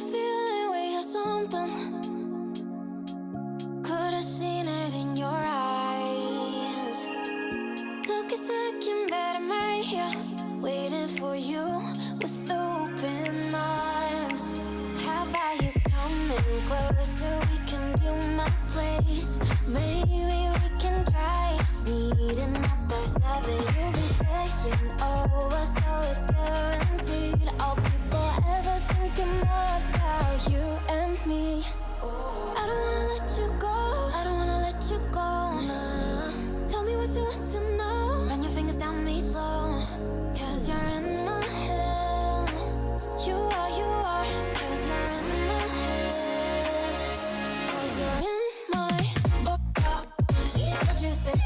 a feeling we had something. Could've seen it in your eyes. Took a second, but I'm right here, waiting for you with open arms. How about you coming closer? We can do my place. Maybe we can try meeting up by 7. You'll be saying over, so it's guaranteed. I'll be forever thinking about you and me. I don't wanna let you go. I don't wanna let you go. Nah. Tell me what you want to know. Run your fingers down me slow. Cause you're in my head. You are. Cause you're in my head. Cause you're in my what you think?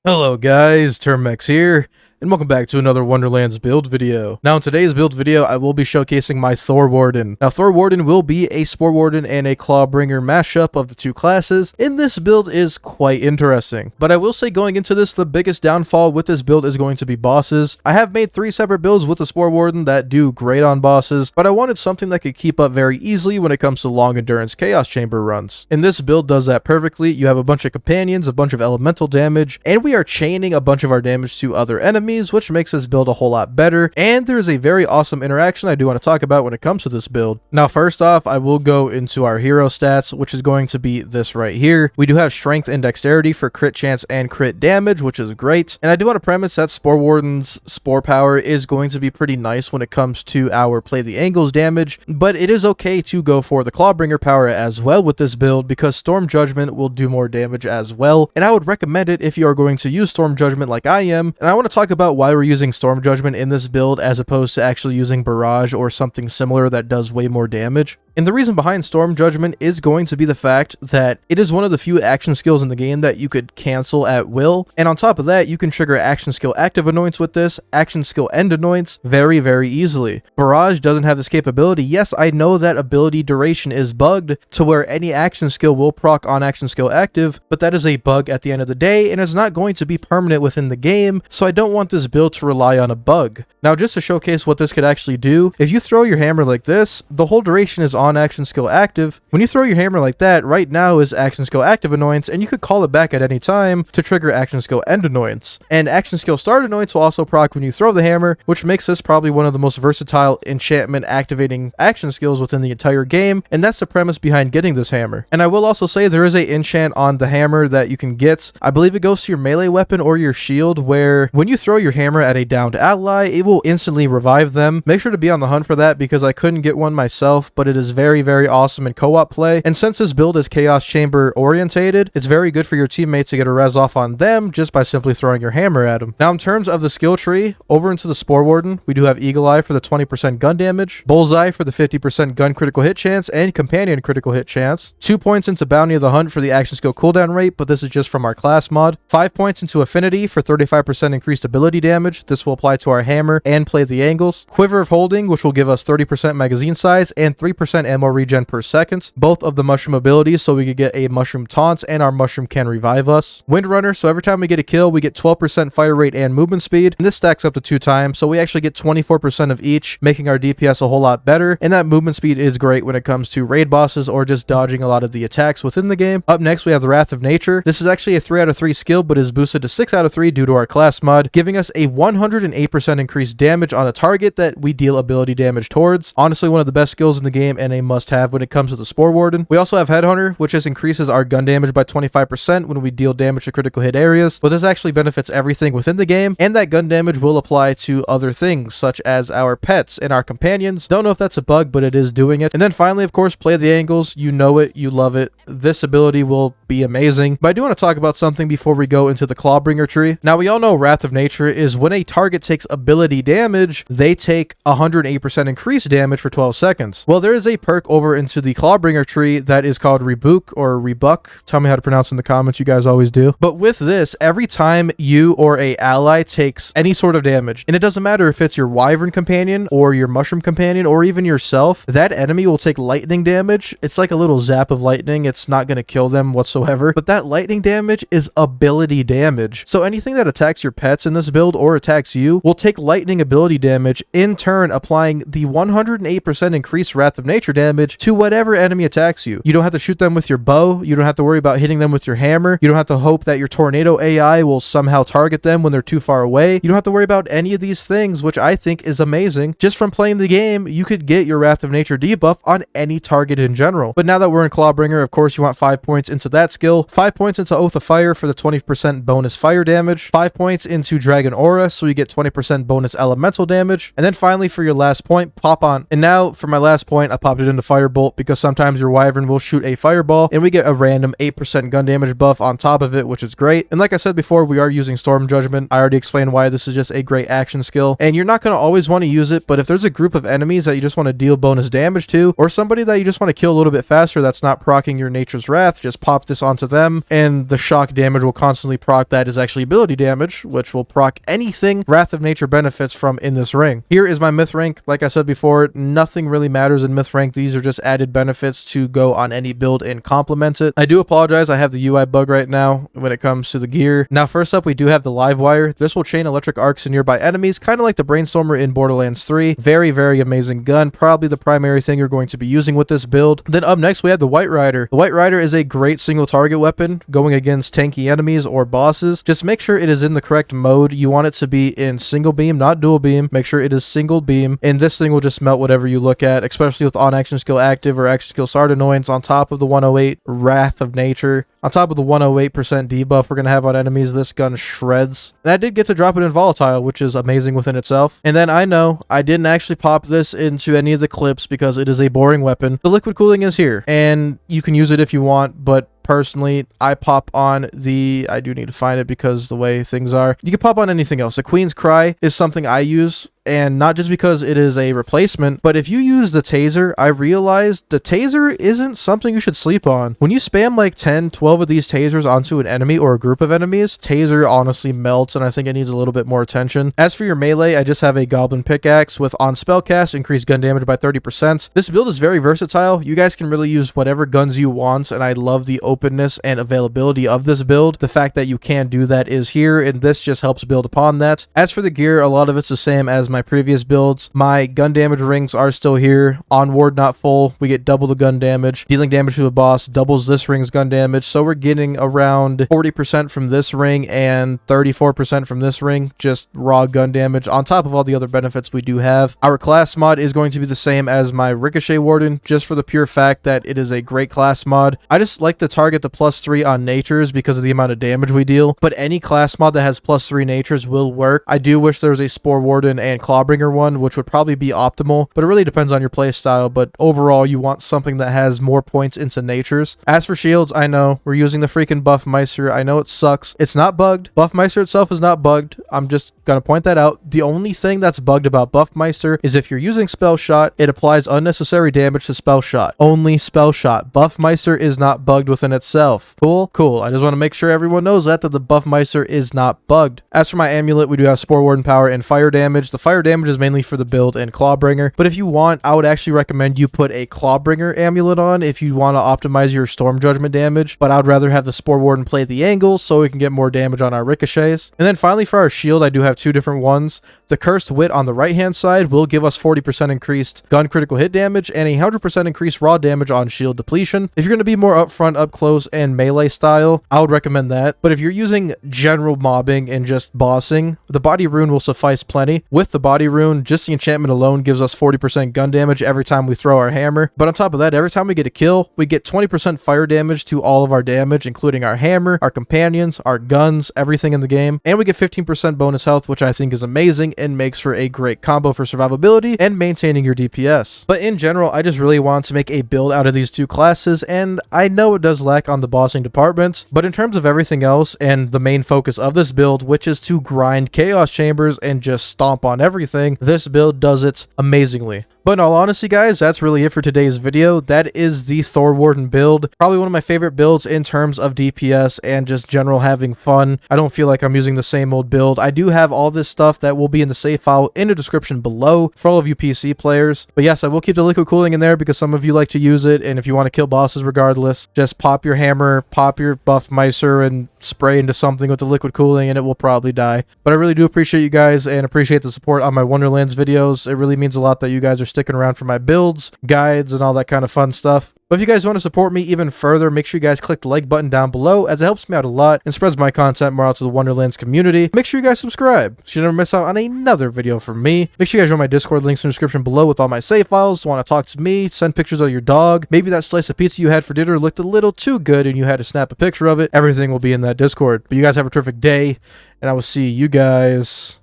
Hello guys, Termex here, and welcome back to another Wonderlands build video. Now in today's build video, I will be showcasing my Thor Warden. Now Thor Warden will be a Spore Warden and a Clawbringer mashup of the two classes, and this build is quite interesting. But I will say going into this, the biggest downfall with this build is going to be bosses. I have made 3 separate builds with the Spore Warden that do great on bosses, but I wanted something that could keep up very easily when it comes to long endurance Chaos Chamber runs. And this build does that perfectly. You have a bunch of companions, a bunch of elemental damage, and we are chaining a bunch of our damage to other enemies, which makes this build a whole lot better. And there's a very awesome interaction I do want to talk about when it comes to this build. Now first off, I will go into our hero stats, which is going to be this right here. We do have strength and dexterity for crit chance and crit damage, which is great. And I do want to premise that Spore Warden's Spore power is going to be pretty nice when it comes to our play the angles damage, but it is okay to go for the Clawbringer power as well with this build because Storm Judgment will do more damage as well. And I would recommend it if you are going to use Storm Judgment like I am. And I want to talk about why we're using Storm Judgment in this build as opposed to actually using Barrage or something similar that does way more damage. And the reason behind Storm Judgment is going to be the fact that it is one of the few action skills in the game that you could cancel at will. And on top of that, you can trigger action skill active annoyance with this, action skill end annoyance very, very easily. Barrage doesn't have this capability. Yes, I know that ability duration is bugged to where any action skill will proc on action skill active, but that is a bug at the end of the day and is not going to be permanent within the game, so I don't want this build to rely on a bug. Now, just to showcase what this could actually do, if you throw your hammer like this, the whole duration is on action skill active. When you throw your hammer like that, right now is action skill active annoyance, and you could call it back at any time to trigger action skill end annoyance. And action skill start annoyance will also proc when you throw the hammer, which makes this probably one of the most versatile enchantment activating action skills within the entire game, and that's the premise behind getting this hammer. And I will also say there is a enchant on the hammer that you can get. I believe it goes to your melee weapon or your shield, where when you throw your hammer at a downed ally, it will instantly revive them. Make sure to be on the hunt for that because I couldn't get one myself, but it is very, very awesome in co-op play. And since this build is Chaos Chamber orientated, it's very good for your teammates to get a res off on them just by simply throwing your hammer at them. Now in terms of the skill tree, over into the Spore Warden, we do have Eagle Eye for the 20% gun damage, Bullseye for the 50% gun critical hit chance and companion critical hit chance, 2 points into Bounty of the Hunt for the action skill cooldown rate, but this is just from our class mod, 5 points into Affinity for 35% increased ability damage. This will apply to our hammer and play the angles, Quiver of Holding, which will give us 30% magazine size and 3% ammo regen per second, both of the mushroom abilities, so we could get a mushroom taunt and our mushroom can revive us, Windrunner, so every time we get a kill we get 12% fire rate and movement speed, and this stacks up to 2 times, so we actually get 24% of each, making our DPS a whole lot better. And that movement speed is great when it comes to raid bosses or just dodging a lot of the attacks within the game. Up next we have the Wrath of Nature. This is actually a 3 out of 3 skill, but is boosted to 6 out of 3 due to our class mod, giving us a 108% increased damage on a target that we deal ability damage towards. Honestly, one of the best skills in the game and a must-have when it comes to the Spore Warden. We also have Headhunter, which just increases our gun damage by 25% when we deal damage to critical hit areas, but this actually benefits everything within the game, and that gun damage will apply to other things, such as our pets and our companions. Don't know if that's a bug, but it is doing it. And then finally, of course, play the angles. You know it, you love it. This ability will be amazing. But I do want to talk about something before we go into the Clawbringer Tree. Now, we all know Wrath of Nature is when a target takes ability damage, they take 108% increased damage for 12 seconds. Well, there is a perk over into the Clawbringer Tree that is called Rebuke or Rebuck. Tell me how to pronounce in the comments, you guys always do. But with this, every time you or a ally takes any sort of damage, and it doesn't matter if it's your Wyvern companion or your Mushroom companion or even yourself, that enemy will take lightning damage. It's like a little zap of lightning. It's not going to kill them whatsoever, but that lightning damage is ability damage. So anything that attacks your pets in this this build or attacks you will take lightning ability damage, in turn applying the 108% increased Wrath of Nature damage to whatever enemy attacks you. You don't have to shoot them with your bow, you don't have to worry about hitting them with your hammer, you don't have to hope that your tornado AI will somehow target them when they're too far away. You don't have to worry about any of these things, which I think is amazing. Just from playing the game, you could get your Wrath of Nature debuff on any target in general. But now that we're in Clawbringer, of course you want 5 points into that skill, 5 points into Oath of Fire for the 20% bonus fire damage, 5 points into Dragon Aura so you get 20% bonus elemental damage, and then finally for your last point, pop on. And now for my last point, I popped it into Firebolt because sometimes your Wyvern will shoot a fireball and we get a random 8% gun damage buff on top of it, which is great. And like I said before, we are using Storm Judgment. I already explained why this is just a great action skill, and you're not going to always want to use it, but if there's a group of enemies that you just want to deal bonus damage to, or somebody that you just want to kill a little bit faster that's not proccing your Nature's Wrath, just pop this onto them, and the shock damage will constantly proc that is actually ability damage, which will proc anything Wrath of Nature benefits from in this ring. Here is my myth rank. Like I said before, nothing really matters in myth rank. These are just added benefits to go on any build and complement it. I do apologize, I have the UI bug right now when it comes to the gear. Now first up, we do have the live wire. This will chain electric arcs to nearby enemies, kind of like the Brainstormer in Borderlands 3. Very, very amazing gun. Probably the primary thing you're going to be using with this build. Then up next, we have the White Rider. The White Rider is a great single target weapon going against tanky enemies or bosses. Just make sure it is in the correct mode. You want it to be in single beam, not dual beam. Make sure it is single beam, and this thing will just melt whatever you look at, especially with on action skill active or action skill Sard Annoyance on top of the 108 Wrath of Nature. On top of the 108% debuff we're going to have on enemies, this gun shreds. And I did get to drop it in Volatile, which is amazing within itself. And then I know I didn't actually pop this into any of the clips because it is a boring weapon. The liquid cooling is here, and you can use it if you want, but personally, I pop on the, I do need to find it because the way things are. You can pop on anything else. The Queen's Cry is something I use, and not just because it is a replacement, but if you use the taser, I realized the taser isn't something you should sleep on. When you spam like 10, 12 of these tasers onto an enemy or a group of enemies, taser honestly melts, and I think it needs a little bit more attention. As for your melee, I just have a Goblin Pickaxe with on spellcast, increased gun damage by 30%. This build is very versatile. You guys can really use whatever guns you want, and I love the openness and availability of this build. The fact that you can do that is here, and this just helps build upon that. As for the gear, a lot of it's the same as my previous builds. My gun damage rings are still here. On ward not full, we get double the gun damage. Dealing damage to the boss doubles this ring's gun damage, so we're getting around 40% from this ring and 34% from this ring, just raw gun damage on top of all the other benefits we do have. Our class mod is going to be the same as my Ricochet Warden, just for the pure fact that it is a great class mod. I just like to target the +3 on natures because of the amount of damage we deal, but any class mod that has +3 natures will work. I do wish there was a Spore Warden and Clawbringer one, which would probably be optimal, but it really depends on your play style. But overall, you want something that has more points into natures. As for shields, I know we're using the freaking Buffmeister. I know it sucks. It's not bugged. Buffmeister itself is not bugged. I'm just gonna point that out. The only thing that's bugged about Buffmeister is if you're using Spell Shot, it applies unnecessary damage to Spell Shot. Only Spell Shot. Buffmeister is not bugged within itself. Cool? Cool. I just want to make sure everyone knows that the Buffmeister is not bugged. As for my amulet, we do have Spore Warden power and fire damage. The fire damage is mainly for the build and Clawbringer, but if you want, I would actually recommend you put a Clawbringer amulet on if you want to optimize your Storm Judgment damage, but I would rather have the Spore Warden play the angle so we can get more damage on our ricochets. And then finally for our shield, I do have two different ones. The Cursed Wit on the right hand side will give us 40% increased gun critical hit damage and a 100% increased raw damage on shield depletion. If you're going to be more upfront, up close, and melee style, I would recommend that. But if you're using general mobbing and just bossing, the Body Rune will suffice plenty. With the Body Rune, just the enchantment alone gives us 40% gun damage every time we throw our hammer. But on top of that, every time we get a kill, we get 20% fire damage to all of our damage, including our hammer, our companions, our guns, everything in the game. And we get 15% bonus health, which I think is amazing and makes for a great combo for survivability and maintaining your DPS. But in general, I just really want to make a build out of these two classes, and I know it does lack on the bossing department, but in terms of everything else and the main focus of this build, which is to grind Chaos Chambers and just stomp on everything, this build does it amazingly. But in all honesty, guys, that's really it for today's video. That is the Thor Warden build. Probably one of my favorite builds in terms of DPS and just general having fun. I don't feel like I'm using the same old build. I do have all this stuff that will be in the save file in the description below for all of you PC players. But yes, I will keep the liquid cooling in there because some of you like to use it, and if you want to kill bosses regardless, just pop your hammer, pop your buff micer, and spray into something with the liquid cooling and it will probably die. But I really do appreciate you guys and appreciate the support on my Wonderlands videos. It really means a lot that you guys are sticking around for my builds, guides, and all that kind of fun stuff. But if you guys want to support me even further, make sure you guys click the like button down below, as it helps me out a lot and spreads my content more out to the Wonderlands community. Make sure you guys subscribe so you never miss out on another video from me. Make sure you guys join my Discord, links in the description below with all my save files. Want to talk to me, send pictures of your dog, maybe that slice of pizza you had for dinner looked a little too good and you had to snap a picture of it. Everything will be in that Discord. But you guys have a terrific day, and I will see you guys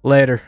later.